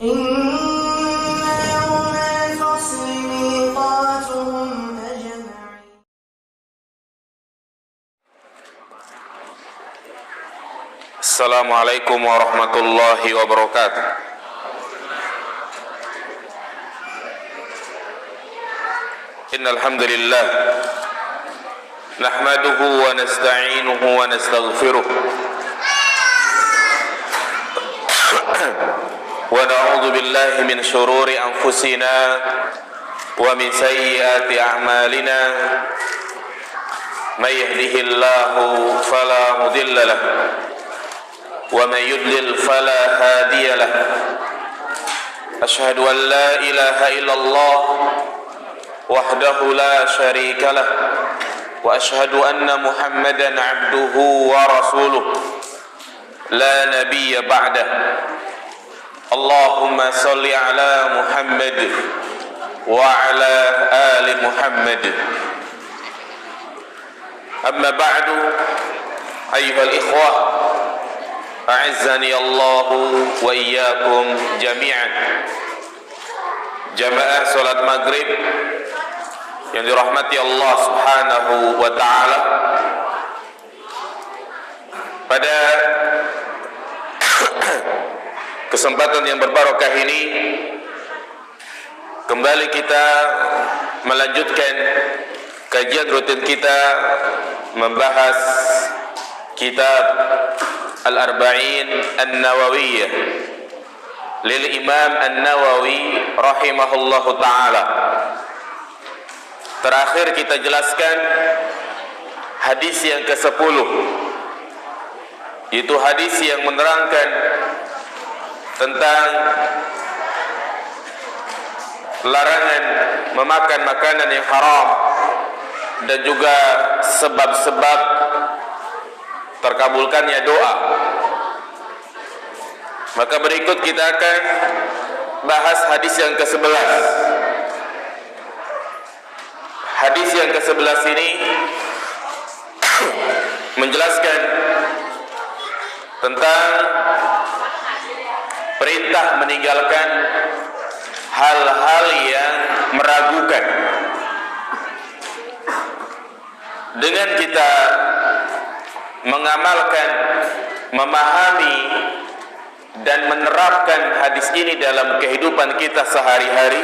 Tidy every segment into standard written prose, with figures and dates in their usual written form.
يوم الفصل ميقاتهم أجمعين. Assalamualaikum warahmatullahi wabarakatuh. Innal hamdalillah nahmaduhu wa nasta'inuhu wa nastaghfiruh wa na'udzu billahi min shururi anfusina wa min sayyiati a'malina. May yahdihillahu fala mudilla lahu ومن يضلل فلا هادي له أشهد أن لا إله إلا الله وحده لا شريك له وأشهد أن محمدا عبده ورسوله لا نبي بعده اللهم صل على محمد وعلى آل محمد أما بعد أيها الإخوة A'azzani Allahu wa iyyakum jami'an. Jamaah salat maghrib yang dirahmati Allah Subhanahu wa ta'ala. Pada kesempatan yang berbarokah ini kembali kita melanjutkan kajian rutin kita membahas kitab Al-Arba'in An-Nawawiyah lil Imam An-Nawawi rahimahullahu ta'ala. Terakhir kita jelaskan hadis yang ke-10, yaitu hadis yang menerangkan tentang larangan memakan makanan yang haram dan juga sebab-sebab terkabulkannya doa. Maka berikut kita akan bahas hadis yang ke-11. Hadis yang ke-11 ini menjelaskan tentang perintah meninggalkan hal-hal yang meragukan. Dengan kita mengamalkan, memahami dan menerapkan hadis ini dalam kehidupan kita sehari-hari,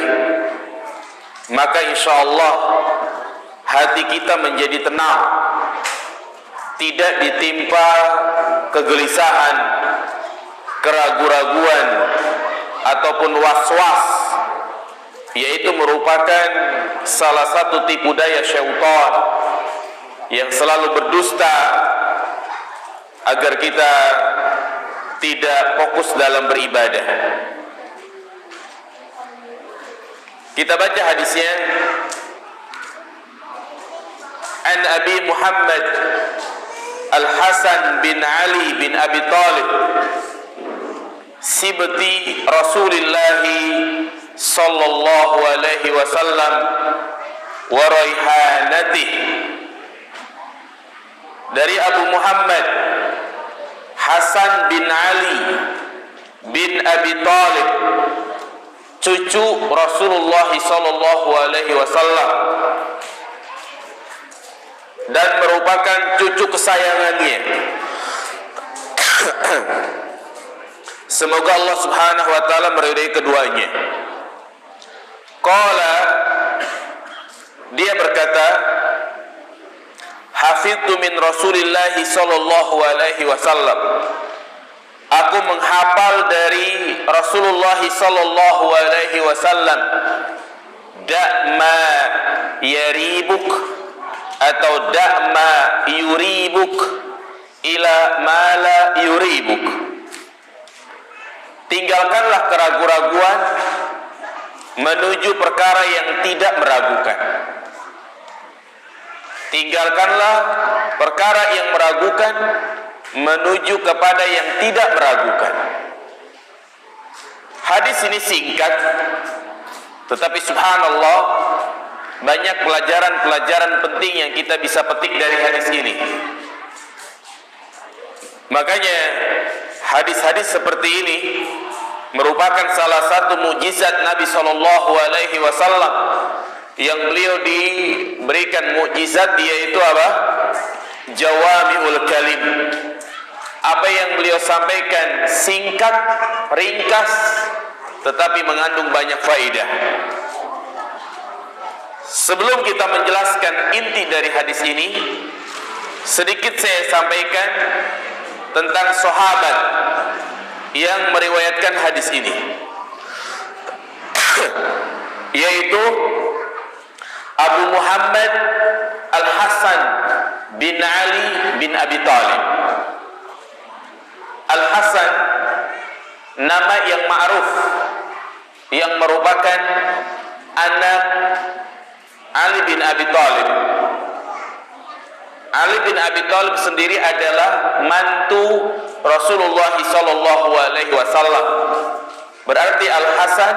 maka insyaallah hati kita menjadi tenang, tidak ditimpa kegelisahan, keraguan-raguan ataupun was-was, yaitu merupakan salah satu tipu daya syaitan yang selalu berdusta agar kita tidak fokus dalam beribadah. Kita baca hadisnya. An Abi Muhammad Al-Hasan bin Ali bin Abi Talib sibti Rasulullah sallallahu alaihi wasallam wa raihanatihi. Dari Abu Muhammad Hasan bin Ali bin Abi Talib, cucu Rasulullah sallallahu alaihi wasallam dan merupakan cucu kesayangannya. Semoga Allah Subhanahu wa taala meridai keduanya. Qala, dia berkata, hafidtu min Rasulillah sallallahu alaihi wasallam, aku menghafal dari Rasulullah sallallahu alaihi wasallam, da'ma yaribuk atau da'ma yuribuk ila ma la yuribuk. Tinggalkanlah keraguan-raguan menuju perkara yang tidak meragukan. Tinggalkanlah perkara yang meragukan menuju kepada yang tidak meragukan. Hadis ini singkat, tetapi subhanallah banyak pelajaran-pelajaran penting yang kita bisa petik dari hadis ini. Makanya hadis-hadis seperti ini merupakan salah satu mukjizat Nabi Shallallahu Alaihi Wasallam yang beliau diberikan mukjizat, yaitu apa? Jawami'ul kalim. Apa yang beliau sampaikan singkat, ringkas, tetapi mengandung banyak faedah. Sebelum kita menjelaskan inti dari hadis ini, sedikit saya sampaikan tentang sahabat yang meriwayatkan hadis ini, yaitu Abu Muhammad Al-Hasan bin Ali bin Abi Thalib. Al-Hasan, nama yang ma'ruf, yang merupakan anak Ali bin Abi Thalib. Ali bin Abi Thalib sendiri adalah mantu Rasulullah sallallahu alaihi wasallam. Berarti Al-Hasan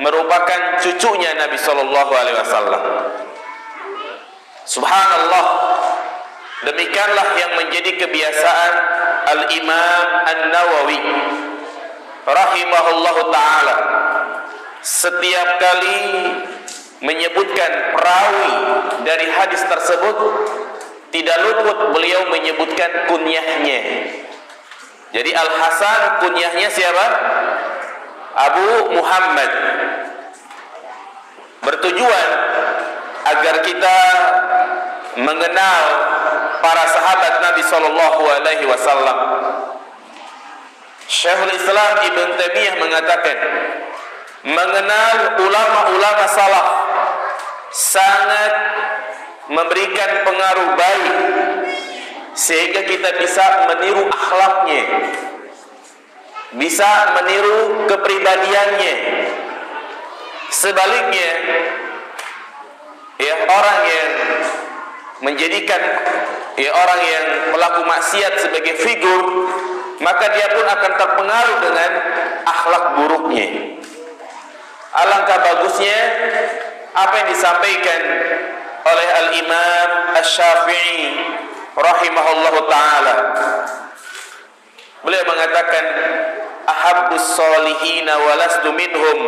merupakan cucunya Nabi sallallahu alaihi wasallam. Subhanallah. Demikianlah yang menjadi kebiasaan Al-Imam An-Nawawi rahimahullahu taala. Setiap kali menyebutkan perawi dari hadis tersebut, tidak luput beliau menyebutkan kunyahnya. Jadi Al-Hasan kunyahnya siapa? Abu Muhammad. Bertujuan agar kita mengenal para sahabat Nabi Sallallahu Alaihi Wasallam. Syekhul Islam Ibn Taimiyah mengatakan, mengenal ulama-ulama salaf sangat memberikan pengaruh baik, sehingga kita bisa meniru akhlaknya, bisa meniru kepribadiannya. Sebaliknya, ya, orang yang menjadikan orang yang pelaku maksiat sebagai figur, maka dia pun akan terpengaruh dengan akhlak buruknya. Alangkah bagusnya apa yang disampaikan oleh Al-Imam Asy-Syafi'i rahimahullahu ta'ala. Beliau mengatakan, ahabbus solihina walastu minhum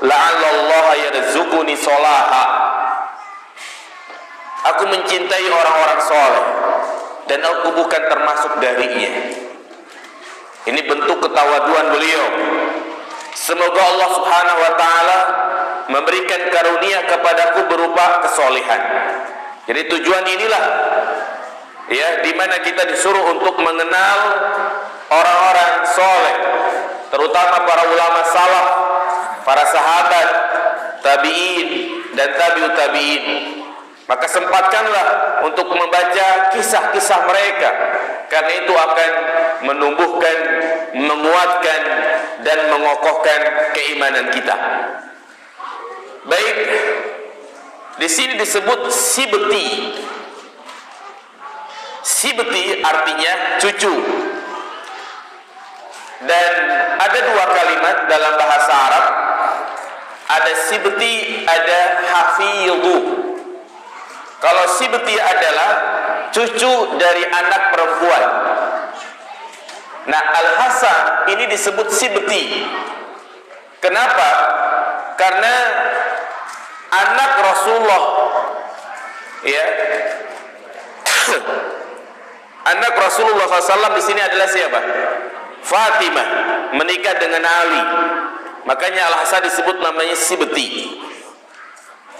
la'allallaha yarzuquni solaha. Aku mencintai orang-orang soleh dan aku bukan termasuk darinya. Ini bentuk ketawaduan beliau. Semoga Allah Subhanahu wa taala memberikan karunia kepadaku berupa kesolehan. Jadi tujuan inilah, ya, di mana kita disuruh untuk mengenal orang-orang soleh, terutama para ulama salaf, para sahabat, tabi'in dan tabi'ut tabi'in. Maka sempatkanlah untuk membaca kisah-kisah mereka, karena itu akan menumbuhkan, menguatkan dan mengokohkan keimanan kita. Baik, di sini disebut sibti. Sibti artinya cucu. Dan ada dua kalimat dalam bahasa Arab. Ada sibti, ada hafidhu. Kalau sibti adalah cucu dari anak perempuan. Nah, Al-Hasan ini disebut sibti. Kenapa? Karena anak Rasulullah, ya, anak Rasulullah SAW di sini adalah siapa? Fatimah menikah dengan Ali. Makanya Al-Hasan disebut namanya sibti.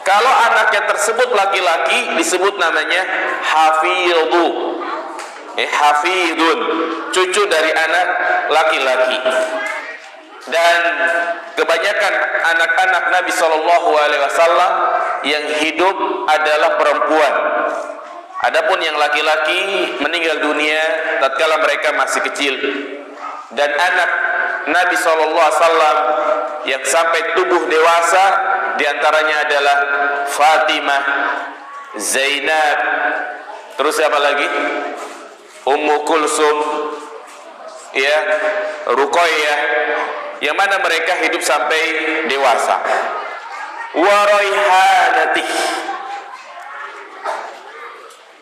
Kalau anaknya tersebut laki-laki disebut namanya hafidhu. Hafidun, cucu dari anak laki-laki. Dan kebanyakan anak-anak Nabi Shallallahu Alaihi Wasallam yang hidup adalah perempuan. Adapun yang laki-laki meninggal dunia tatkala mereka masih kecil. Dan anak Nabi Shallallahu Alaihi Wasallam yang sampai tubuh dewasa diantaranya adalah Fatimah, Zainab, terus siapa lagi? Ummu Kulsum, ya, Ruqayyah, yang mana mereka hidup sampai dewasa. Wa raihanati,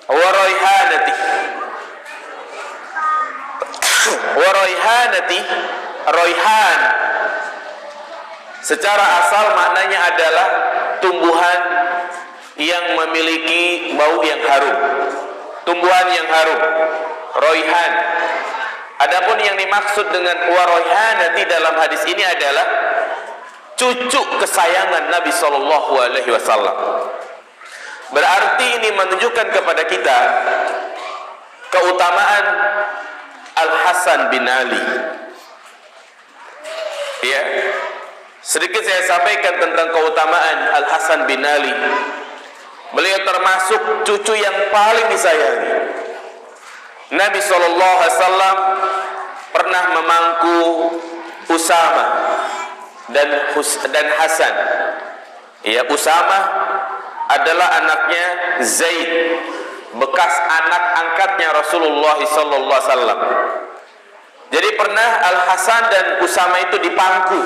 wa raihanati, wa raihanati, raihan Secara asal maknanya adalah tumbuhan yang memiliki bau yang harum, tumbuhan yang harum, roihan. Adapun yang dimaksud dengan waroihanati dalam hadis ini adalah cucu kesayangan Nabi Shallallahu Alaihi Wasallam. Berarti ini menunjukkan kepada kita keutamaan Al Hasan bin Ali. Ya, sedikit saya sampaikan tentang keutamaan Al Hasan bin Ali. Beliau termasuk cucu yang paling disayangi. Nabi SAW pernah memangku Usama dan Hasan. Ya, Usama adalah anaknya Zaid, bekas anak angkatnya Rasulullah SAW. Jadi pernah Al Hasan dan Usama itu dipangku,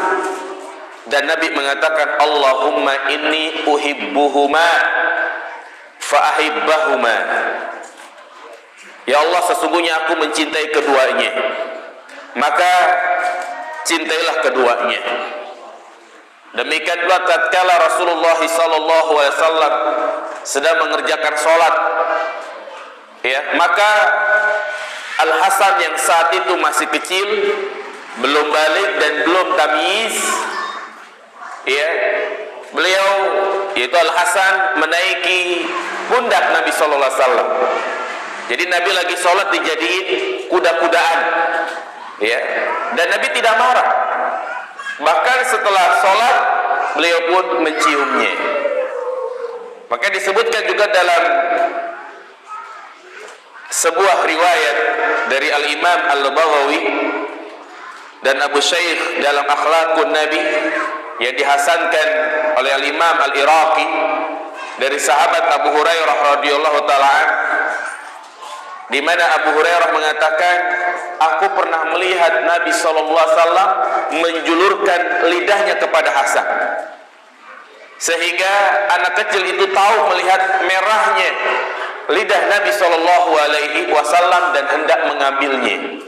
dan Nabi mengatakan, Allahumma inni uhibbuhuma fa'ahibbahuma. Ya Allah, sesungguhnya aku mencintai keduanya, maka cintailah keduanya. Demikian pula tatkala Rasulullah SAW sedang mengerjakan sholat, ya, maka Al Hasan yang saat itu masih kecil, belum balik dan belum tamyiz, ya, beliau yaitu Al Hasan menaiki pundak Nabi SAW. Jadi Nabi lagi sholat dijadiin kuda-kudaan, ya, dan Nabi tidak marah. Bahkan setelah sholat beliau pun menciumnya. Maka disebutkan juga dalam sebuah riwayat dari Al-Imam Al-Baghawi dan Abu Shaykh dalam Akhlaqun Nabi yang dihasankan oleh Al-Imam Al-Iraqi dari sahabat Abu Hurairah radhiyallahu taala, di mana Abu Hurairah mengatakan, aku pernah melihat Nabi SAW menjulurkan lidahnya kepada Hasan, sehingga anak kecil itu tahu melihat merahnya lidah Nabi SAW dan hendak mengambilnya.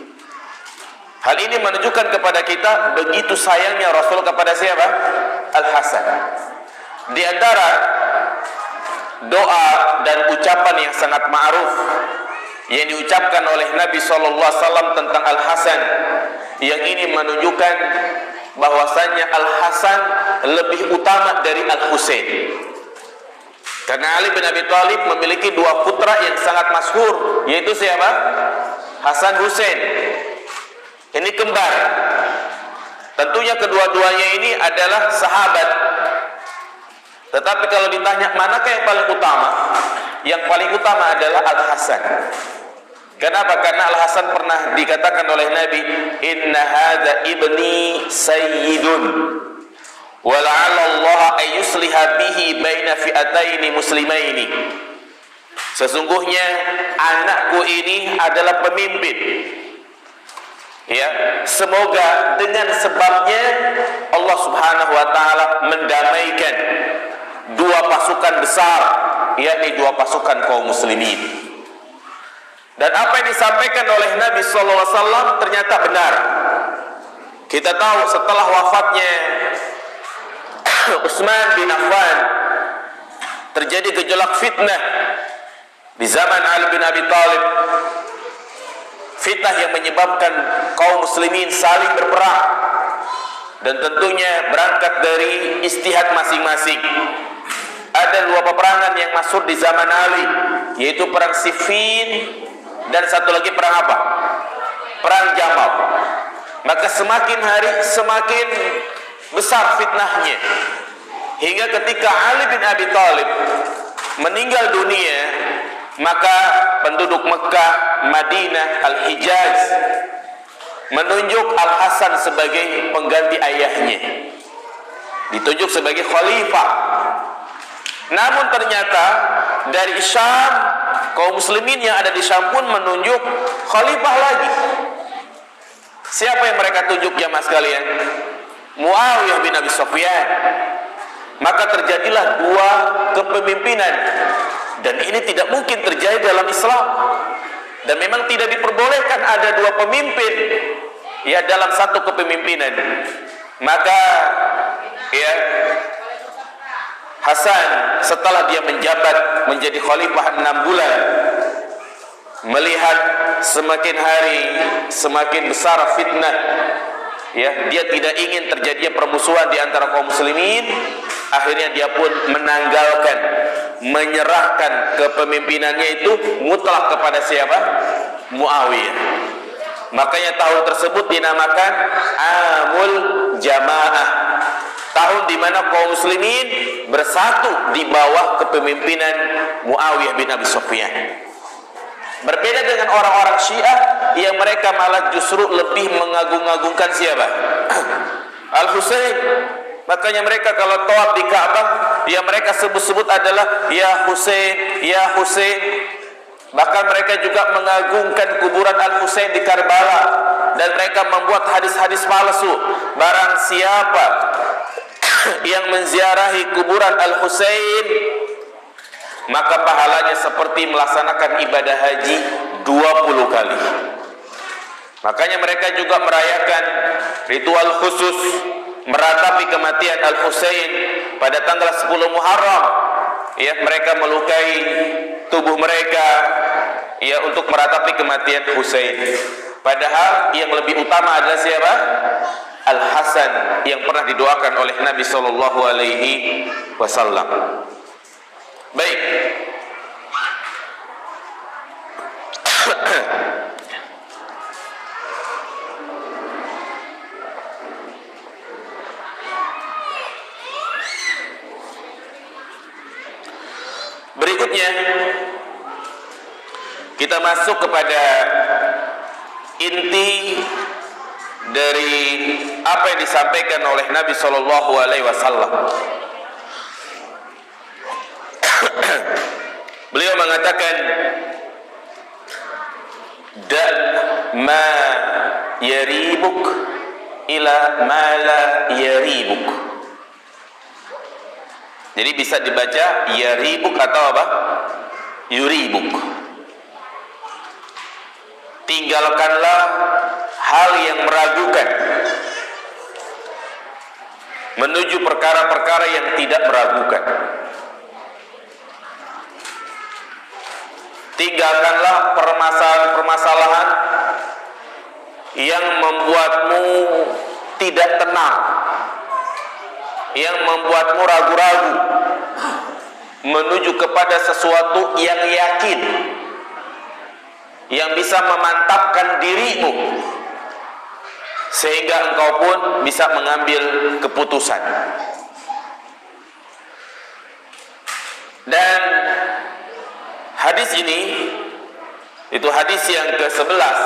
Hal ini menunjukkan kepada kita begitu sayangnya Rasul kepada siapa? Al Hasan. Di antara doa dan ucapan yang sangat ma'ruf yang diucapkan oleh Nabi SAW tentang Al Hasan, yang ini menunjukkan bahwasannya Al Hasan lebih utama dari Al Husain. Karena Ali bin Abi Thalib memiliki dua putra yang sangat masyhur, yaitu siapa? Hasan Husain. Ini kembar. Tentunya kedua-duanya ini adalah sahabat. Tetapi kalau ditanya manakah yang paling utama? Yang paling utama adalah Al Hasan. Kenapa? Karena Al Hasan pernah dikatakan oleh Nabi, inna hadza ibni sayyidun wa la'alla Allah ay yusliha bihi baina fi'ataini muslimaini. Sesungguhnya anakku ini adalah pemimpin. Ya, semoga dengan sebabnya Allah Subhanahu wa taala mendamaikan dua pasukan besar, yakni dua pasukan kaum muslimin. Dan apa yang disampaikan oleh Nabi SAW ternyata benar. Kita tahu setelah wafatnya Utsman bin Affan terjadi gejolak fitnah di zaman Ali bin Abi Thalib. Fitnah yang menyebabkan kaum muslimin saling berperang, dan tentunya berangkat dari ijtihad masing-masing. Ada dua peperangan yang masyhur di zaman Ali, yaitu perang Siffin dan satu lagi perang apa? Perang Jamal. Maka semakin hari semakin besar fitnahnya, hingga ketika Ali bin Abi Thalib meninggal dunia, maka penduduk Mekah, Madinah, Al-Hijaz menunjuk Al Hasan sebagai pengganti ayahnya, ditunjuk sebagai khalifah. Namun ternyata dari Syam, kaum muslimin yang ada di Syam pun menunjuk khalifah lagi. Siapa yang mereka tunjuk jamaah sekalian? Muawiyah bin Abi Sufyan. Maka terjadilah dua kepemimpinan, dan ini tidak mungkin terjadi dalam Islam, dan memang tidak diperbolehkan ada dua pemimpin ya dalam satu kepemimpinan. Maka Hasan setelah dia menjabat menjadi khalifah 6 bulan, melihat semakin hari semakin besar fitnah, ya, dia tidak ingin terjadinya permusuhan di antara kaum muslimin. Akhirnya dia pun menanggalkan, menyerahkan kepemimpinannya itu mutlak kepada siapa? Muawiyah. Makanya tahun tersebut dinamakan Amul Jamaah, tahun di mana kaum muslimin bersatu di bawah kepemimpinan Muawiyah bin Abi Sufyan. Berbeda dengan orang-orang Syiah yang mereka malah justru lebih mengagung-agungkan siapa? Al-Husain. Makanya mereka kalau tawaf di Ka'bah, yang mereka sebut-sebut adalah ya Husain, ya Husain. Bahkan mereka juga mengagungkan kuburan Al-Husain di Karbala, dan mereka membuat hadis-hadis palsu. Barang siapa yang menziarahi kuburan Al-Husain, maka pahalanya seperti melaksanakan ibadah haji 20 kali. Makanya mereka juga merayakan ritual khusus meratapi kematian Al-Husain pada tanggal 10 Muharram. Ya, mereka melukai tubuh mereka, ya, untuk meratapi kematian Husain. Padahal yang lebih utama adalah siapa? Al-Hasan yang pernah didoakan oleh Nabi sallallahu alaihi wasallam. Baik. Berikutnya kita masuk kepada inti dari apa yang disampaikan oleh Nabi sallallahu alaihi wasallam. Beliau mengatakan, da ma yaribuk ila ma la yaribuk. Jadi bisa dibaca yaribuk atau apa? Yuribuk. Tinggalkanlah hal yang meragukan menuju perkara-perkara yang tidak meragukan. Tinggalkanlah permasalahan-permasalahan yang membuatmu tidak tenang, yang membuatmu ragu-ragu menuju kepada sesuatu yang yakin, yang bisa memantapkan dirimu sehingga engkau pun bisa mengambil keputusan. Dan hadis ini itu hadis yang ke-11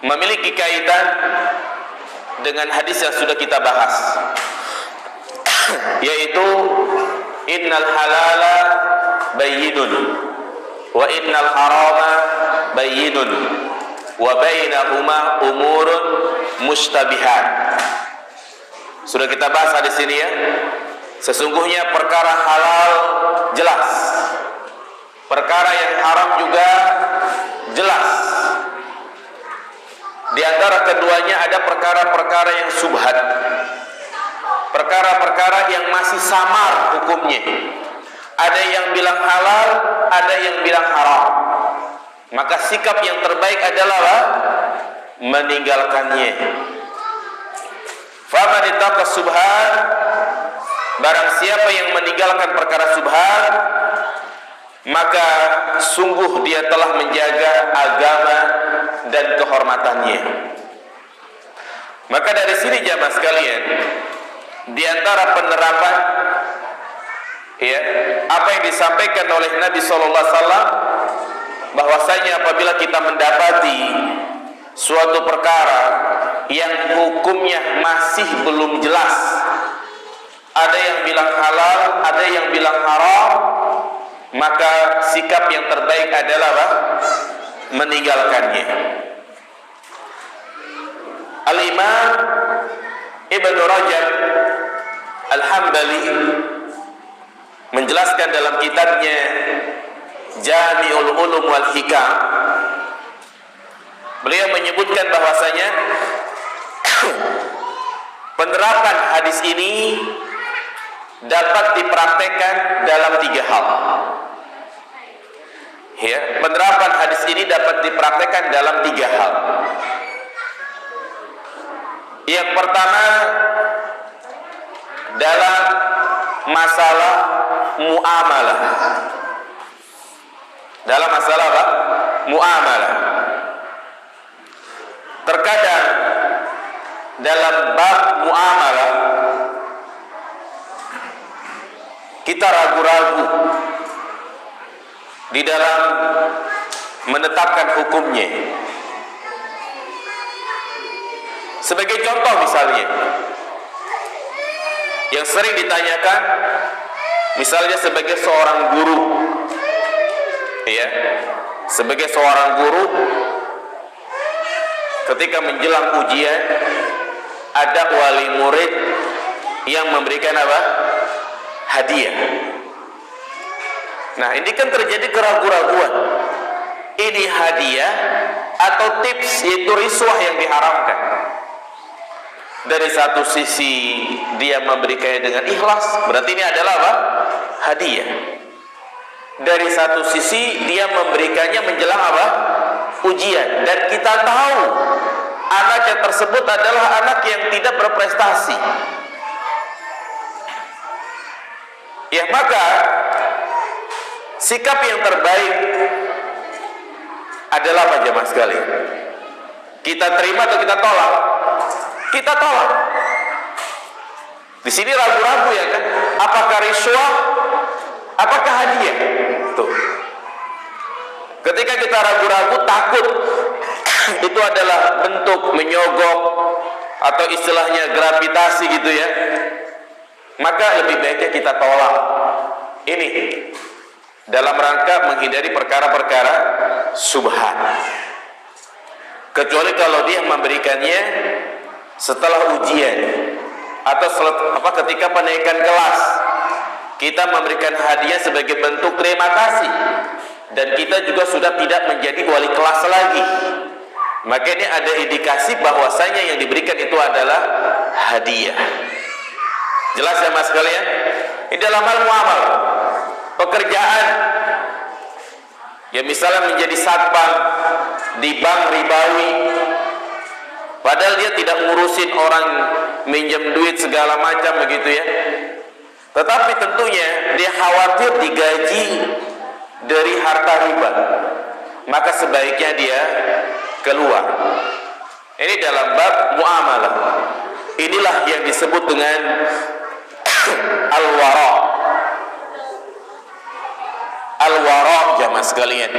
memiliki kaitan dengan hadis yang sudah kita bahas, yaitu innal halala bayyinun wa innal harama bayyinun wa bainahuma umurun mustabihat. Sudah kita bahas hadis ini, ya. Sesungguhnya perkara halal jelas, perkara yang haram juga jelas. Di antara keduanya ada perkara-perkara yang subhat, perkara-perkara yang masih samar hukumnya. Ada yang bilang halal, ada yang bilang haram. Maka sikap yang terbaik adalah meninggalkannya. Faman ittaqa subhat, barang siapa yang meninggalkan perkara subhat, maka sungguh dia telah menjaga agama dan kehormatannya. Maka dari sini jamaah sekalian, di antara penerapan, ya, apa yang disampaikan oleh Nabi sallallahu alaihi wasallam, bahwasanya apabila kita mendapati suatu perkara yang hukumnya masih belum jelas, ada yang bilang halal, ada yang bilang haram, maka sikap yang terbaik adalah apa? Meninggalkannya. Al-Imam Ibn Rajab Al-Hambali menjelaskan dalam kitabnya Jami'ul Ulum wal Hikam, beliau menyebutkan bahwasanya penerapan hadis ini dapat dipraktekkan dalam 3 hal. Ya, penerapan hadis ini dapat dipraktekkan dalam 3 hal. Yang pertama, dalam masalah muamalah. Dalam masalah apa? Muamalah. Terkadang dalam bab muamalah kita ragu-ragu di dalam menetapkan hukumnya. Sebagai contoh misalnya, yang sering ditanyakan, misalnya sebagai seorang guru, ya, sebagai seorang guru, ketika menjelang ujian, ada wali murid yang memberikan apa? Hadiah. Nah, ini kan terjadi keraguan-raguan. Ini hadiah atau tips, yaitu riswah yang diharamkan. Dari satu sisi dia memberikannya dengan ikhlas, berarti ini adalah apa? Hadiah. Dari satu sisi dia memberikannya menjelang apa? Ujian. Dan kita tahu anaknya tersebut adalah anak yang tidak berprestasi. Ya, maka sikap yang terbaik adalah apa jemaah sekalian? Kita terima atau kita tolak? Kita tolak. Di sini ragu-ragu ya kan? Apakah riswah? Apakah hadiah? Tuh. Ketika kita ragu-ragu, takut itu adalah bentuk menyogok atau istilahnya gravitasi gitu ya, maka lebih baiknya kita tolak. Ini dalam rangka menghindari perkara-perkara subhat. Kecuali kalau dia memberikannya setelah ujian atau ketika penaikan kelas, kita memberikan hadiah sebagai bentuk terima kasih, dan kita juga sudah tidak menjadi wali kelas lagi, maka ini ada indikasi bahwasanya yang diberikan itu adalah hadiah. Jelas ya mas sekalian? Ini dalam hal muamal, pekerjaan, ya misalnya menjadi satpam di bank ribawi, padahal dia tidak ngurusin orang minjem duit segala macam begitu ya, tetapi tentunya dia khawatir digaji dari harta riba, maka sebaiknya dia keluar. Ini dalam bab muamalah. Inilah yang disebut dengan al-wara. Al-wara jamaah sekalian,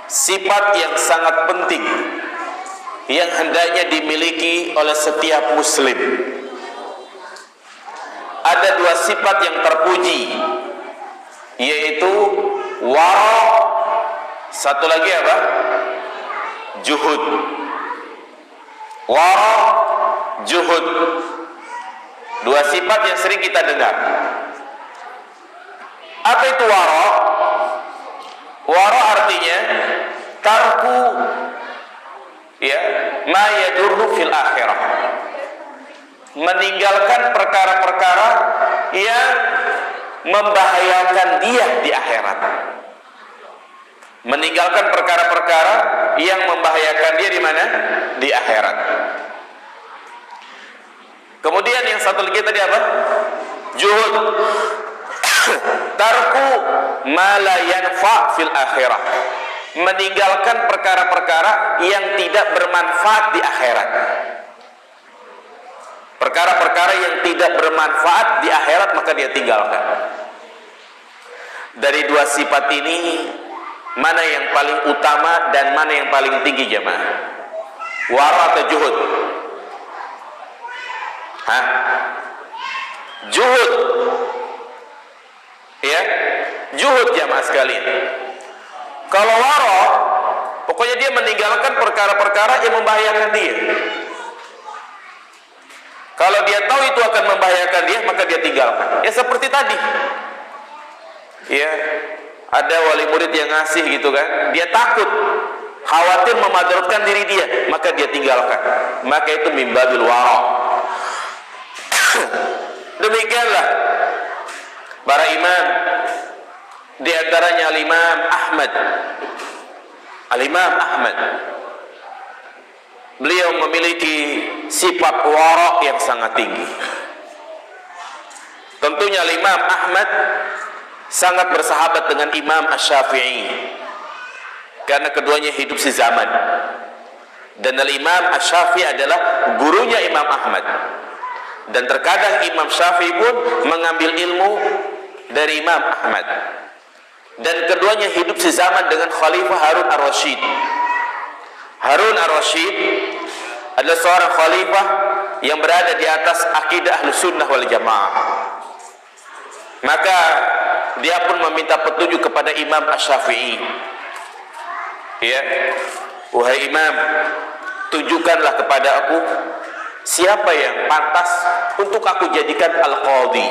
sifat yang sangat penting yang hendaknya dimiliki oleh setiap muslim. Ada 2 sifat yang terpuji, yaitu wara, satu lagi apa? Juhud. Wara, juhud. 2 sifat yang sering kita dengar. Apa itu wara? Wara artinya tarku, ya, ma yadurru fil akhirah, meninggalkan perkara-perkara yang membahayakan dia di akhirat. Meninggalkan perkara-perkara yang membahayakan dia di mana? Di akhirat. Kemudian yang satu lagi tadi apa? Juhud. Tarku ma la yanfa fil akhirah, meninggalkan perkara-perkara yang tidak bermanfaat di akhirat. Perkara-perkara yang tidak bermanfaat di akhirat maka dia tinggalkan. Dari 2 sifat ini, mana yang paling utama dan mana yang paling tinggi jemaah? Wara atau juhud? Hah? Juhud. Ya, juhud jemaah sekalian. Kalau wara, pokoknya dia meninggalkan perkara-perkara yang membahayakan dia. Kalau dia tahu itu akan membahayakan dia, maka dia tinggalkan. Ya seperti tadi. Ya, ada wali murid yang ngasih gitu kan, dia takut, khawatir memadaratkan diri dia, maka dia tinggalkan. Maka itu mimbabil wara. Demikianlah para imam, di antaranya Al-Imam Ahmad. Al-Imam Ahmad, beliau memiliki sifat wara' yang sangat tinggi. Tentunya Imam Ahmad sangat bersahabat dengan Imam Asy-Syafi'i karena keduanya hidup sezaman. Dan Imam Asy-Syafi'i adalah gurunya Imam Ahmad. Dan terkadang Imam Syafi'i pun mengambil ilmu dari Imam Ahmad. Dan keduanya hidup sezaman dengan Khalifah Harun ar-Rasyid. Harun ar-Rasyid adalah seorang khalifah yang berada di atas akidah Ahlussunnah wal Jamaah. Maka dia pun meminta petunjuk kepada Imam Asy-Syafi'i. Ya, wahai Imam, tunjukkanlah kepada aku siapa yang pantas untuk aku jadikan al-qadhi.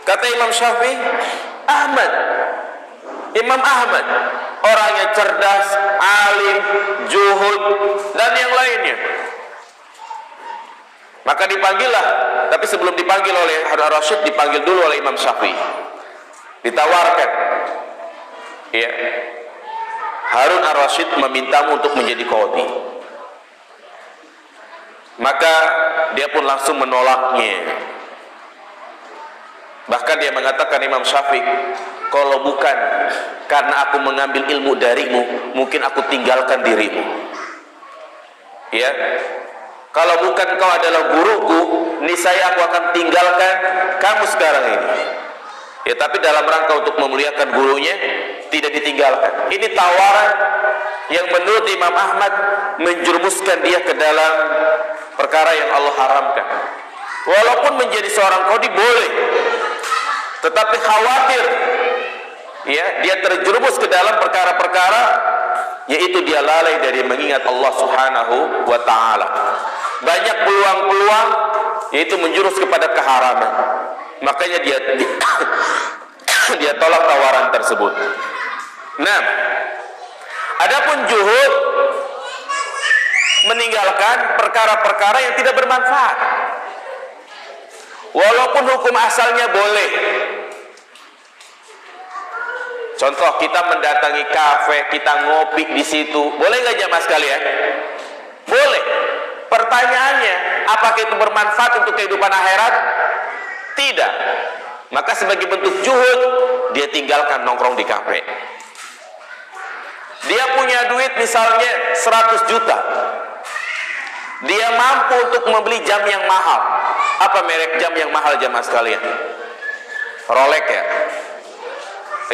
Kata Imam Syafi'i, Ahmad. Imam Ahmad, orang yang cerdas, alim, zuhud, dan yang lainnya. Maka dipanggillah, tapi sebelum dipanggil oleh Harun ar-Rasyid, dipanggil dulu oleh Imam Syafi'i. Ditawarkan. Ya. Harun ar-Rasyid memintamu untuk menjadi qadhi. Maka dia pun langsung menolaknya. Bahkan dia mengatakan, Imam Syafi'i, kalau bukan karena aku mengambil ilmu darimu, mungkin aku tinggalkan dirimu. Ya. Kalau bukan kau adalah guruku, niscaya aku akan tinggalkan kamu sekarang ini. Ya, tapi dalam rangka untuk memuliakan gurunya, tidak ditinggalkan. Ini tawaran yang menurut Imam Ahmad menjerumuskan dia ke dalam perkara yang Allah haramkan. Walaupun menjadi seorang qadhi boleh, tetapi khawatir ya dia terjerumus ke dalam perkara-perkara, yaitu dia lalai dari mengingat Allah Subhanahu wa ta'ala. Banyak peluang-peluang yaitu menjurus kepada keharaman. Makanya dia tolak tawaran tersebut. Nah, adapun juhud, meninggalkan perkara-perkara yang tidak bermanfaat. Walaupun hukum asalnya boleh. Contoh, kita mendatangi kafe, kita ngopi di situ, boleh nggak jamaah sekalian? Boleh. Pertanyaannya, apakah itu bermanfaat untuk kehidupan akhirat? Tidak. Maka sebagai bentuk juhud, dia tinggalkan nongkrong di kafe. Dia punya duit misalnya 100 juta. Dia mampu untuk membeli jam yang mahal. Apa merek jam yang mahal jamaah sekalian? Rolex ya?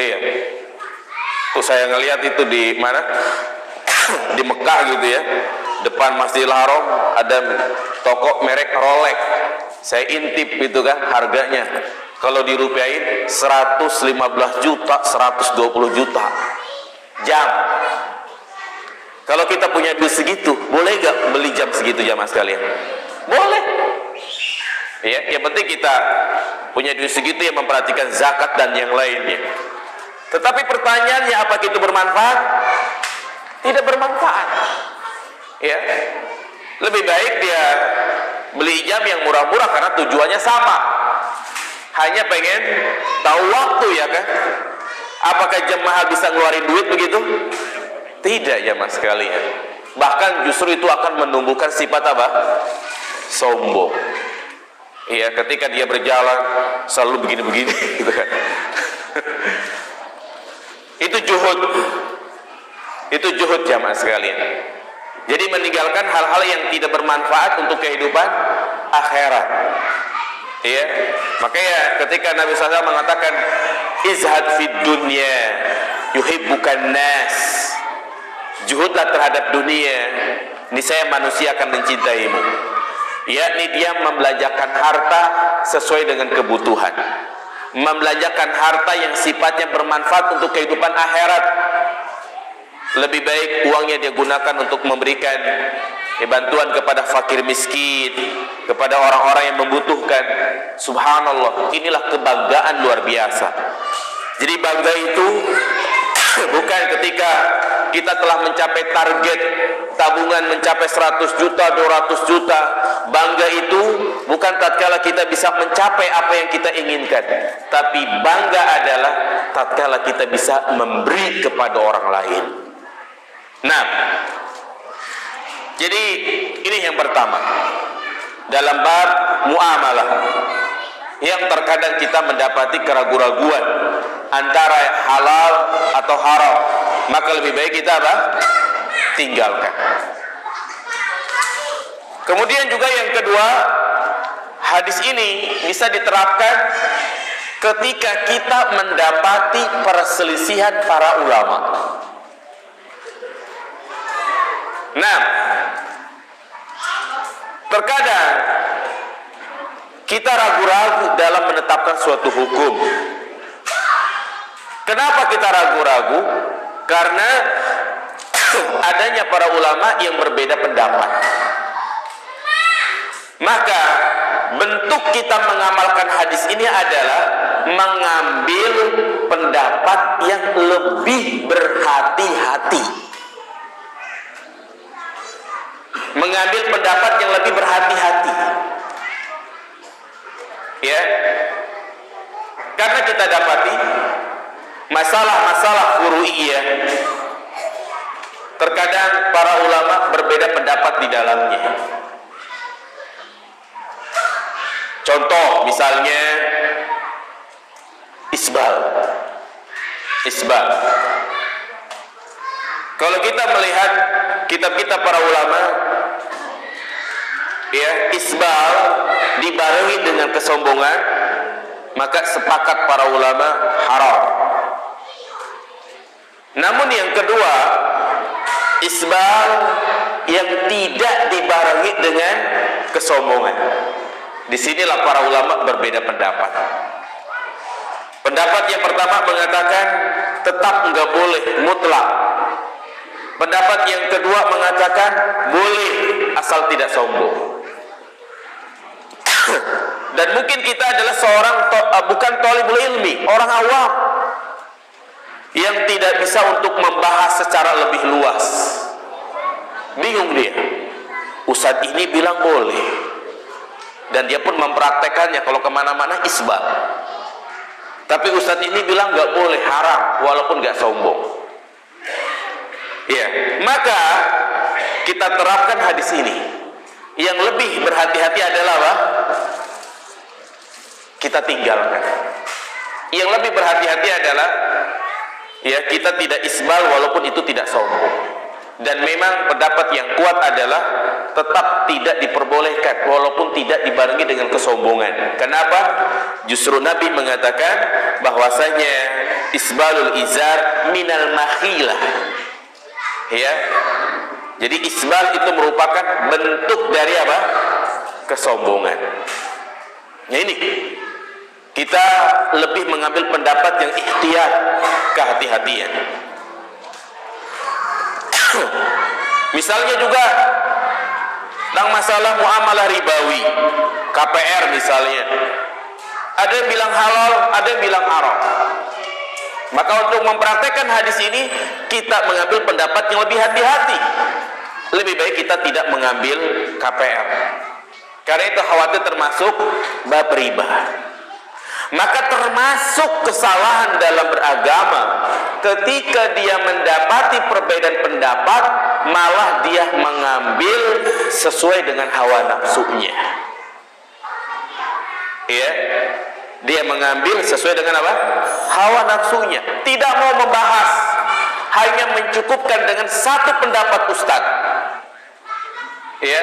Iya. Tuh saya ngelihat itu di mana? Di Mekah gitu ya. Depan Masjidil Haram ada toko merek Rolex. Saya intip itu kan harganya. Kalau dirupiahin 115 juta, 120 juta. Jam. Kalau kita punya duit segitu, boleh gak beli jam segitu jamaah sekalian? Boleh. Ya, yang penting kita punya duit segitu yang memperhatikan zakat dan yang lainnya. Tetapi pertanyaannya, apakah itu bermanfaat? Tidak bermanfaat. Ya, lebih baik dia beli jam yang murah-murah karena tujuannya sama. Hanya pengen tahu waktu ya kan? Apakah jam mahal bisa ngeluarin duit begitu? Tidak jamaah sekalian. Bahkan justru itu akan menumbuhkan sifat apa? Sombong. Ya, ketika dia berjalan selalu begini-begini gitu kan. Itu juhud. Itu juhud jamaah sekalian. Jadi meninggalkan hal-hal yang tidak bermanfaat untuk kehidupan akhirat. Ya, makanya ketika Nabi SAW mengatakan izhad fid dunya yuhibbukan nas, juhudlah terhadap dunia, niscaya manusia akan mencintaimu. Yakni dia membelanjakan harta sesuai dengan kebutuhan, membelanjakan harta yang sifatnya bermanfaat untuk kehidupan akhirat. Lebih baik uangnya dia gunakan untuk memberikan bantuan kepada fakir miskin, kepada orang-orang yang membutuhkan. Subhanallah, inilah kebanggaan luar biasa. Jadi bangga itu bukan ketika kita telah mencapai tabungan mencapai 100 juta, 200 juta. Bangga itu bukan tatkala kita bisa mencapai apa yang kita inginkan, tapi bangga adalah tatkala kita bisa memberi kepada orang lain. Nah, jadi ini yang pertama dalam bab muamalah, yang terkadang kita mendapati keraguan-raguan antara halal atau haram, maka lebih baik kita apa? Tinggalkan. Kemudian juga yang kedua, hadis ini bisa diterapkan ketika kita mendapati perselisihan para ulama. Nah, terkadang kita ragu-ragu dalam menetapkan suatu hukum. Kenapa kita ragu-ragu? Karena adanya para ulama yang berbeda pendapat. Maka bentuk kita mengamalkan hadis ini adalah mengambil pendapat yang lebih berhati-hati. Mengambil pendapat yang lebih berhati-hati. Ya. Karena kita dapati masalah-masalah furu'iyah, terkadang para ulama berbeda pendapat di dalamnya. Contoh misalnya isbal. Kalau kita melihat kitab-kitab para ulama, ya, isbal dibarengi dengan kesombongan, maka sepakat para ulama haram. Namun yang kedua, isbal yang tidak dibarengi dengan kesombongan. Disinilah para ulama berbeda pendapat. Pendapat yang pertama mengatakan tetap enggak boleh mutlak. Pendapat yang kedua mengatakan boleh asal tidak sombong. Dan mungkin kita adalah seorang bukan thalibul ilmi, orang awam yang tidak bisa untuk membahas secara lebih luas. Bingung dia. Ustadz ini bilang boleh, dan dia pun mempraktekannya kalau kemana-mana isbal. Tapi ustadz ini bilang nggak boleh, haram, walaupun nggak sombong. Ya, maka kita terapkan hadis ini. Yang lebih berhati-hati adalah apa? Kita tinggalkan. Yang lebih berhati-hati adalah ya, kita tidak isbal walaupun itu tidak sombong. Dan memang pendapat yang kuat adalah tetap tidak diperbolehkan walaupun tidak dibarengi dengan kesombongan. Kenapa? Justru Nabi mengatakan bahwasanya isbalul izar minal makhilah. Ya. Jadi isbal itu merupakan bentuk dari apa? Kesombongan. Nah ini kita lebih mengambil pendapat yang ikhtiyar, kehati-hatian. Misalnya juga tentang masalah muamalah ribawi, KPR misalnya, ada yang bilang halal, ada yang bilang haram. Maka untuk mempraktekkan hadis ini, kita mengambil pendapat yang lebih hati-hati. Lebih baik kita tidak mengambil KPR, karena itu khawatir termasuk bab riba. Maka termasuk kesalahan dalam beragama ketika dia mendapati perbedaan pendapat, malah dia mengambil sesuai dengan hawa nafsunya. Ya, dia mengambil sesuai dengan apa? Hawa nafsunya. Tidak mau membahas, hanya mencukupkan dengan satu pendapat ustaz. Ya,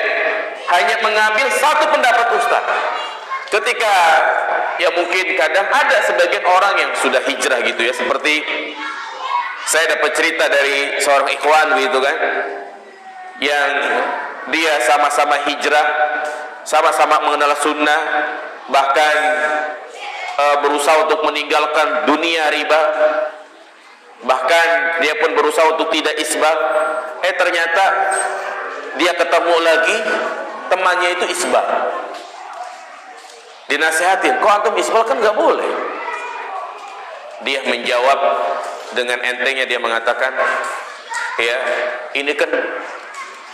hanya mengambil satu pendapat ustaz. Ketika ya mungkin kadang ada sebagian orang yang sudah hijrah gitu ya, seperti saya dapat cerita dari seorang ikhwan gitu kan, yang dia sama-sama hijrah, sama-sama mengenal sunnah, bahkan berusaha untuk meninggalkan dunia riba, bahkan dia pun berusaha untuk tidak isbal. Ternyata dia ketemu lagi temannya itu isbal. Dinasihatin, kok antum isbal, kan nggak boleh. Dia menjawab dengan entengnya, dia mengatakan, ya ini kan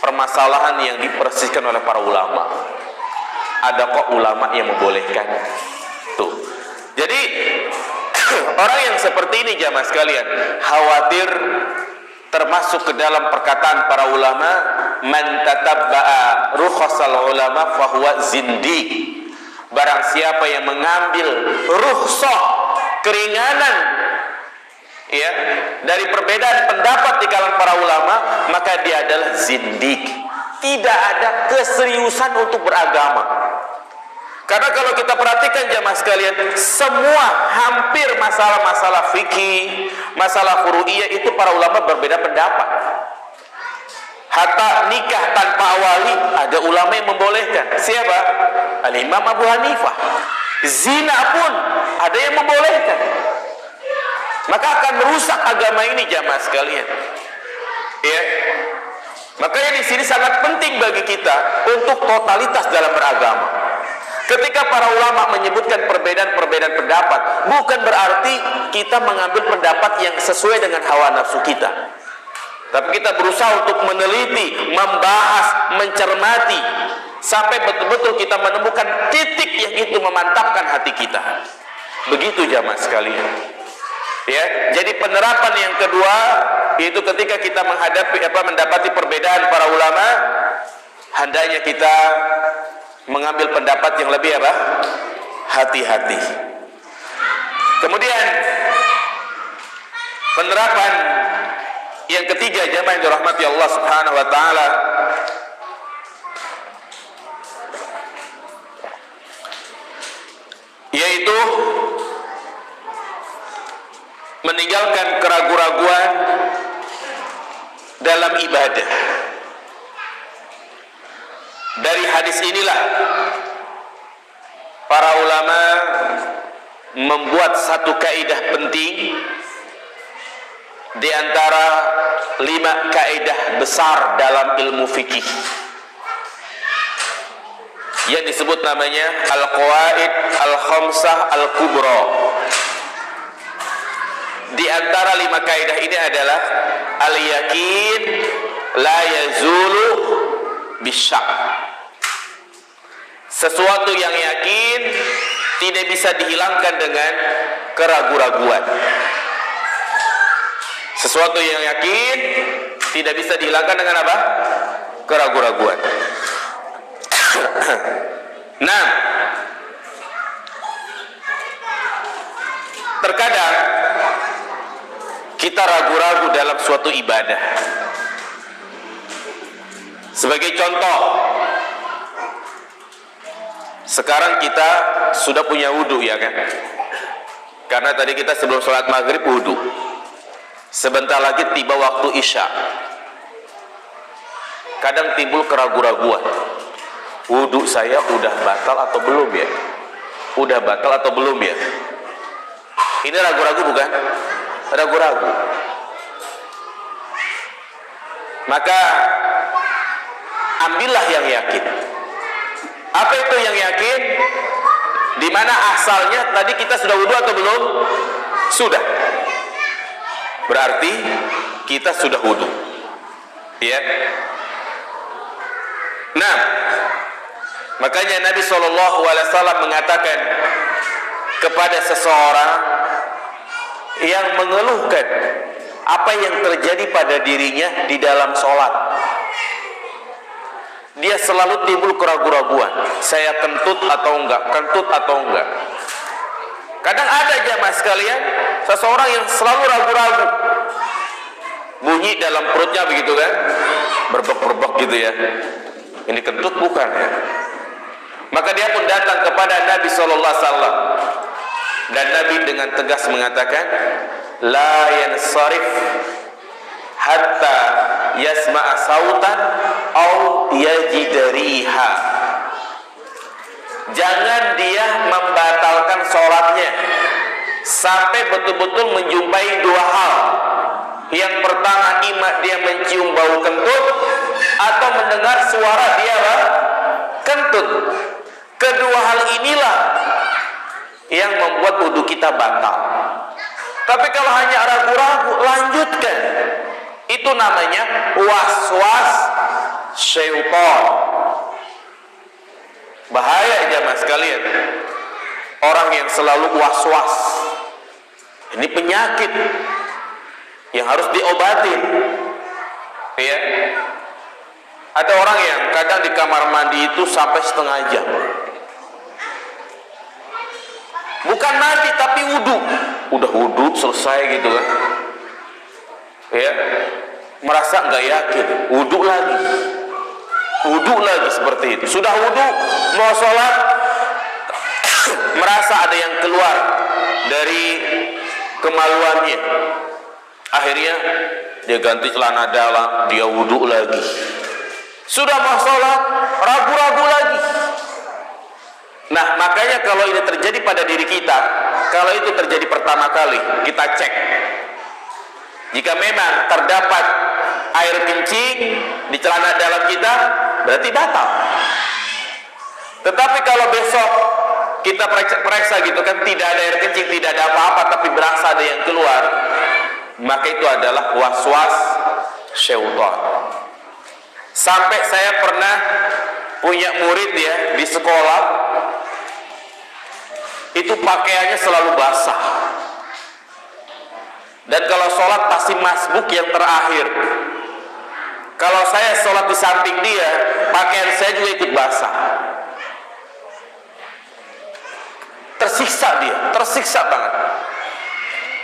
permasalahan yang dipersiskan oleh para ulama. Ada kok ulama yang membolehkan. Tuh. Jadi orang yang seperti ini jamaah sekalian khawatir termasuk ke dalam perkataan para ulama, man tatabba'a rukhsal ulama fahuwa zindi. Barang siapa yang mengambil rukhsah, keringanan ya dari perbedaan pendapat di kalangan para ulama, maka dia adalah zindik. Tidak ada keseriusan untuk beragama. Karena kalau kita perhatikan jamaah sekalian, semua hampir masalah-masalah fikih, masalah furu'iyah itu para ulama berbeda pendapat. Hatta nikah tanpa wali ada ulama yang membolehkan. Siapa? Al-Imam Abu Hanifah. Zina pun ada yang membolehkan. Maka akan merusak agama ini jamaah sekalian. Ya. Makanya di sini sangat penting bagi kita untuk totalitas dalam beragama. Ketika para ulama menyebutkan perbedaan-perbedaan pendapat, bukan berarti kita mengambil pendapat yang sesuai dengan hawa nafsu kita. Tapi kita berusaha untuk meneliti, membahas, mencermati sampai betul-betul kita menemukan titik yang itu memantapkan hati kita. Begitu jamaah sekalian. Ya, jadi penerapan yang kedua yaitu ketika kita mendapati perbedaan para ulama, hendaknya kita mengambil pendapat yang lebih hati-hati. Kemudian penerapan yang ketiga jamaah yang dirahmati Allah Subhanahu wa taala, yaitu meninggalkan keraguan-raguan dalam ibadah. Dari hadis inilah para ulama membuat satu kaidah penting di antara 5 kaidah besar dalam ilmu fikih yang disebut namanya al-qawaid al-khamsah al-kubra. Di antara 5 kaidah ini adalah al-yakin la yazulu bisyak. Sesuatu yang yakin tidak bisa dihilangkan dengan keraguan-raguan. Sesuatu yang yakin tidak bisa dihilangkan dengan apa? Keraguan-raguan. Nah, terkadang kita ragu-ragu dalam suatu ibadah. Sebagai contoh, sekarang kita sudah punya wudu ya kan? Karena tadi kita sebelum sholat maghrib wudu. Sebentar lagi tiba waktu isya. Kadang timbul keraguan-raguan. Wudu saya udah batal atau belum ya? Udah batal atau belum ya? Ini ragu-ragu bukan? Ragu-ragu. Maka ambillah yang yakin. Apa itu yang yakin? Di mana asalnya tadi kita sudah wudu atau belum? Sudah. Berarti kita sudah wudu. Ya. Nah, makanya Nabi SAW mengatakan kepada seseorang yang mengeluhkan apa yang terjadi pada dirinya di dalam sholat, dia selalu timbul keraguan-raguan, saya kentut atau enggak, kentut atau enggak. Kadang ada jamaah sekalian, seseorang yang selalu ragu-ragu, bunyi dalam perutnya begitu kan, berbek-berbek gitu ya, ini kentut bukan ya. Maka dia pun datang kepada Nabi SAW, dan Nabi dengan tegas mengatakan, la yansarif hatta yasma'a sautan au yajidariha. Jangan dia membatalkan sholatnya sampai betul-betul menjumpai 2 hal. Yang pertama, ima dia mencium bau kentut atau mendengar suara dia kentut. Kedua hal inilah yang membuat wudu kita batal. Tapi kalau hanya ragu-ragu, lanjutkan. Itu namanya was-was syaitan. Bahaya jamaah sekalian, orang yang selalu was-was. Ini penyakit yang harus diobatin. Ya. Ada orang yang kadang di kamar mandi itu sampai setengah jam. Bukan mandi tapi wudhu. Udah wudhu selesai gitu kan. Ya. Merasa nggak yakin, wudhu lagi. Wudhu lagi seperti itu. Sudah wudhu, mau sholat, merasa ada yang keluar dari kemaluannya. Akhirnya dia ganti celana dalam, dia wudhu lagi. Sudah mau sholat, ragu-ragu lagi. Nah, makanya kalau ini terjadi pada diri kita, kalau itu terjadi pertama kali, kita cek. Jika memang terdapat air kencing di celana dalam kita, berarti batal. Tetapi kalau besok kita periksa gitu kan, tidak ada air kencing, tidak ada apa-apa, tapi berasa ada yang keluar, maka itu adalah was-was syaitan. Sampai saya pernah punya murid ya di sekolah, itu pakaiannya selalu basah. Dan kalau sholat pasti masbuk yang terakhir. Kalau saya sholat di samping dia, pakaian saya juga ikut basah. Tersiksa dia, tersiksa banget.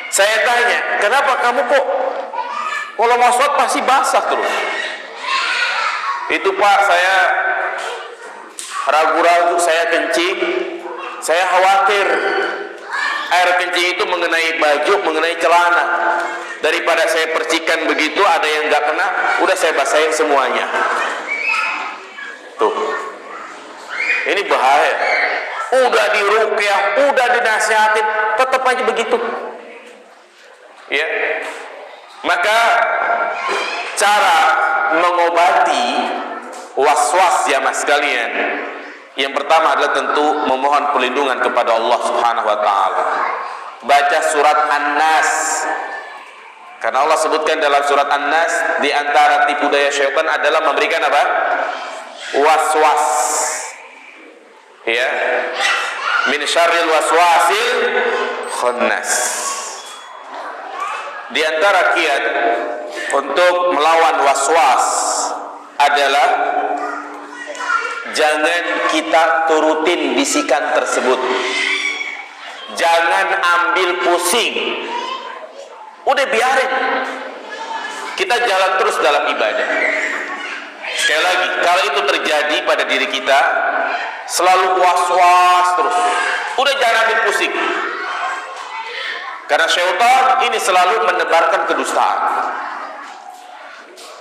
Saya tanya, kenapa kamu kok kalau mau sholat pasti basah terus? Itu Pak, saya ragu-ragu, saya kencing, saya khawatir air kencing itu mengenai baju, mengenai celana. Daripada saya percikan begitu, ada yang nggak kena, udah saya basahin semuanya. Tuh, ini bahaya. Udah diruqyah, udah dinasihatin, tetap aja begitu. Ya, maka cara mengobati was-was ya mas sekalian, yang pertama adalah tentu memohon perlindungan kepada Allah Subhanahu wa taala. Baca surat An-Nas. Karena Allah sebutkan dalam surat An-Nas, di antara tipu daya syaitan adalah memberikan apa? Was-was. Ya. Min syarril waswasil khannas. Di antara kiat untuk melawan was-was adalah jangan kita turutin bisikan tersebut. Jangan ambil pusing. Udah biarin. Kita jalan terus dalam ibadah. Sekali lagi, kalau itu terjadi pada diri kita, selalu was-was terus, udah jangan ambil pusing. Karena syaitan ini selalu menebarkan kedustaan.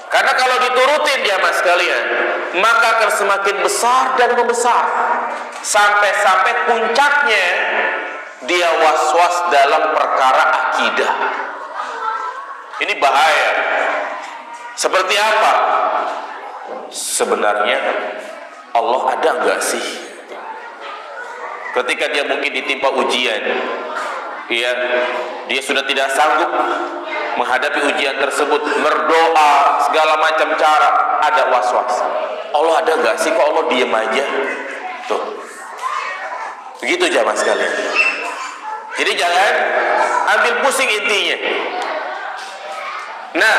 Karena kalau diturutin ya mas sekalian, maka akan semakin besar dan membesar, sampai-sampai puncaknya dia was-was dalam perkara akidah. Ini bahaya. Seperti apa? Sebenarnya Allah ada enggak sih? Ketika dia mungkin ditimpa ujian, ya, dia sudah tidak sanggup menghadapi ujian tersebut, berdoa segala macam cara, ada was-was. Allah ada enggak sih? Kok Allah diam aja? Tuh. Begitu jamaah sekalian. Jadi jangan ambil pusing intinya. Nah,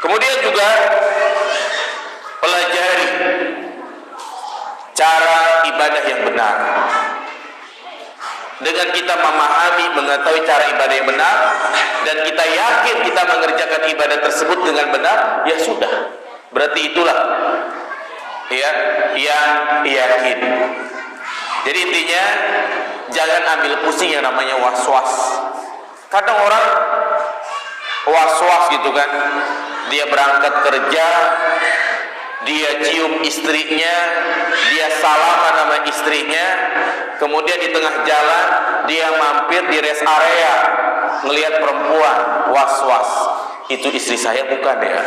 kemudian juga pelajari cara ibadah yang benar. Dengan kita memahami, mengetahui cara ibadah yang benar, dan kita yakin kita mengerjakan ibadah tersebut dengan benar, ya sudah. Berarti itulah ya yang yakin. Jadi intinya jangan ambil pusing yang namanya was-was. Kadang orang was-was gitu kan, dia berangkat kerja, dia cium istrinya, dia salaman sama istrinya, kemudian di tengah jalan dia mampir di rest area, ngelihat perempuan, was-was, itu istri saya bukan ya?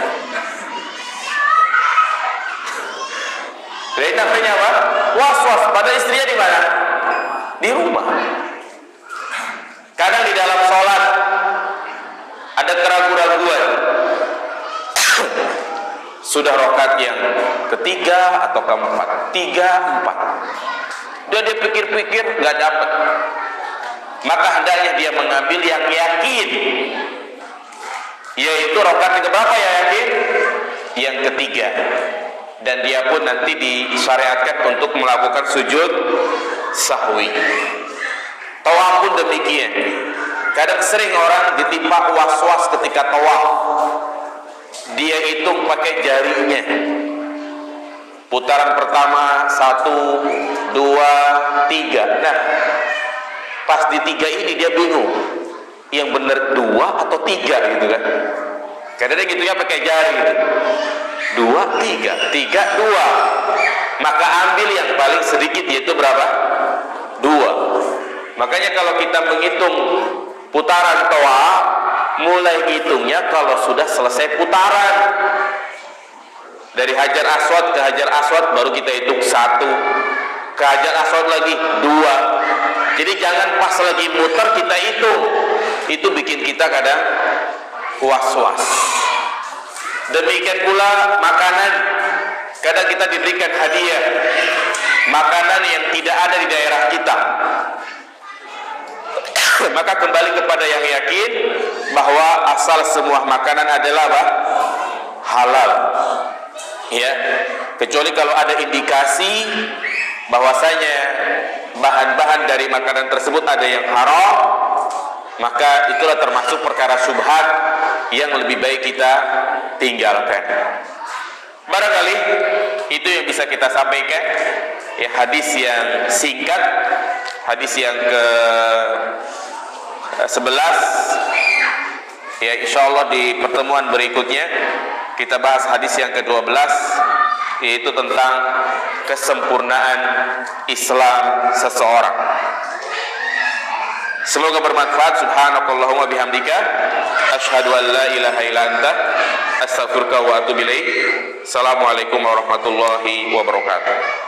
Jadi namanya apa? Was-was. Pada istrinya di mana? Di rumah. Kadang di dalam sholat ada keraguan-keraguan sudah rakaat yang ketiga atau keempat, 3, 4. Dan dia pikir-pikir nggak dapat. Maka hendaknya dia mengambil yang yakin, yaitu rakaat yang keberapa ya yakin? Yang ketiga. Dan dia pun nanti disyariatkan untuk melakukan sujud sahwi. Tawaf pun demikian. Kadang sering orang ditimpa was-was ketika tawaf. Dia hitung pakai jarinya. Putaran pertama 1, 2, 3. Nah, pas di 3 ini dia bingung. Yang benar 2 atau 3 gitu kan. Kadang-kadang gitunya pakai jari gitu. 2, 3, 3, 2. Maka ambil yang paling sedikit, yaitu berapa? 2. Makanya kalau kita menghitung putaran tawaf, mulai hitungnya kalau sudah selesai putaran. Dari Hajar Aswad ke Hajar Aswad baru kita hitung 1. Ke Hajar Aswad lagi 2. Jadi jangan pas lagi muter kita hitung. Itu bikin kita kadang was-was. Demikian pula makanan. Kadang kita diberikan hadiah makanan yang tidak ada di daerah kita. Maka kembali kepada yang yakin bahwa asal semua makanan adalah apa? Halal. Ya, kecuali kalau ada indikasi bahwasanya bahan-bahan dari makanan tersebut ada yang haram, maka itulah termasuk perkara syubhat yang lebih baik kita tinggalkan. Barangkali itu yang bisa kita sampaikan. Ya, hadis yang singkat, hadis yang ke-11. Ya, insyaallah di pertemuan berikutnya kita bahas hadis yang ke-12, yaitu tentang kesempurnaan Islam seseorang. Semoga bermanfaat. Subhanakallahumma bihamdika asyhadu an la ilaha illa anta astaghfiruka wa atubu ilaik. Assalamualaikum warahmatullahi wabarakatuh.